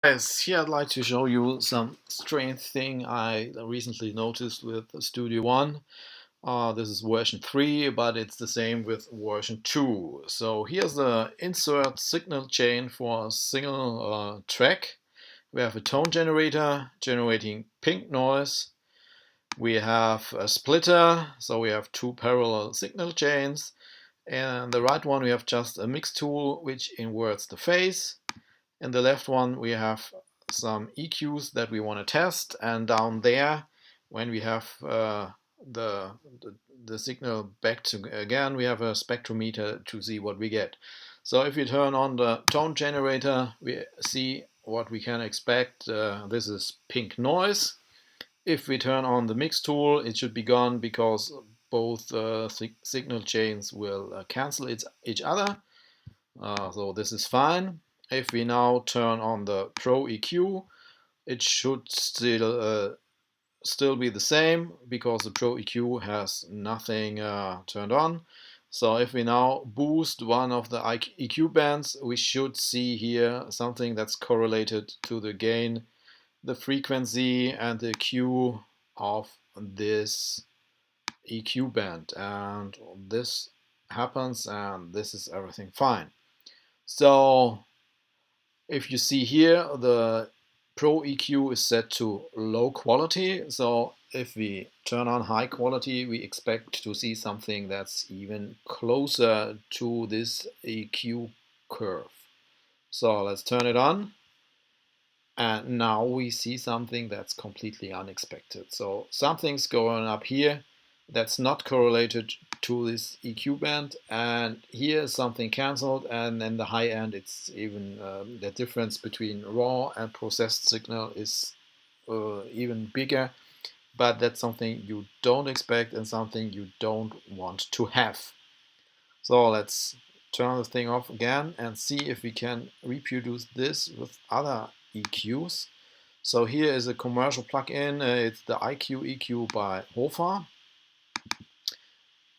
Yes, here I'd like to show you some strange thing I recently noticed with Studio One. This is version 3, but it's the same with version 2. So here's the insert signal chain for a single track. We have a tone generator generating pink noise. We have a splitter, so we have two parallel signal chains. And the right one we have just a mix tool which inverts the phase. In the left one, we have some EQs that we want to test, and down there, when we have the, the the signal back to again, we have a spectrometer to see what we get. So if we turn on the tone generator, we see what we can expect. This is pink noise. If we turn on the mix tool, it should be gone because both signal chains will cancel each other. So this is fine. If we now turn on the Pro EQ, it should still be the same because the Pro EQ has nothing turned on. So if we now boost one of the EQ bands, we should see here something that's correlated to the gain, the frequency, and the Q of this EQ band. And this happens, and this is everything fine. So if you see here, the Pro EQ is set to low quality. So if we turn on high quality, we expect to see something that's even closer to this EQ curve. So let's turn it on. And now we see something that's completely unexpected. So something's going up here that's not correlated to this EQ band, and here is something cancelled, and then the high end, it's even the difference between raw and processed signal is even bigger, but that's something you don't expect and something you don't want to have. So let's turn the thing off again and see if we can reproduce this with other EQs. So here is a commercial plugin. It's the IQ EQ by Hofer.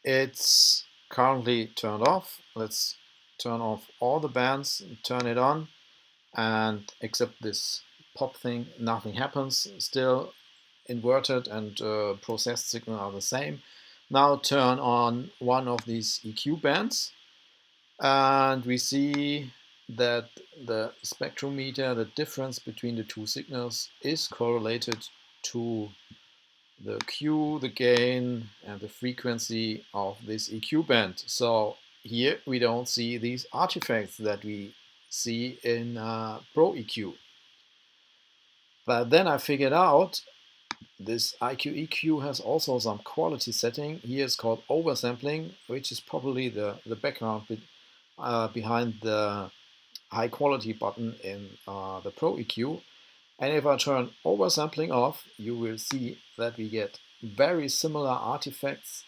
It's currently turned off. Let's turn off all the bands, turn it on, and except this pop thing, nothing happens. Still inverted and processed signal are the same. Now turn on one of these EQ bands, and we see that the spectrometer, the difference between the two signals, is correlated to the Q, the gain, and the frequency of this EQ band. So here we don't see these artifacts that we see in Pro EQ. But then I figured out this IQ EQ has also some quality setting. Here it's called oversampling, which is probably the background behind the high quality button in the Pro EQ. And if I turn oversampling off, you will see that we get very similar artifacts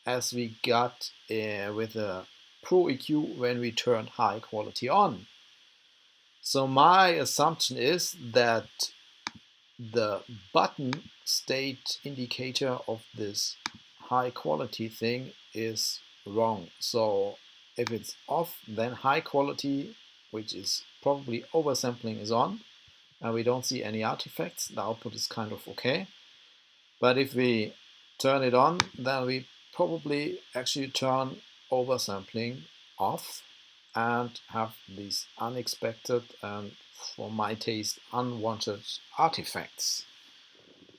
as we got with the Pro EQ when we turned high quality on. So my assumption is that the button state indicator of this high quality thing is wrong. So if it's off, then high quality, which is probably oversampling, is on, and we don't see any artifacts. The output is kind of okay. But if we turn it on, then we probably actually turn oversampling off and have these unexpected and, for my taste, unwanted artifacts.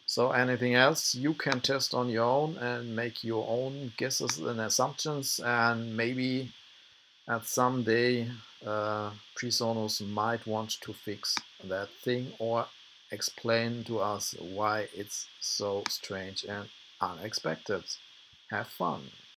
So anything else you can test on your own and make your own guesses and assumptions, and maybe at some day PreSonus might want to fix that thing or explain to us why it's so strange and unexpected. Have fun!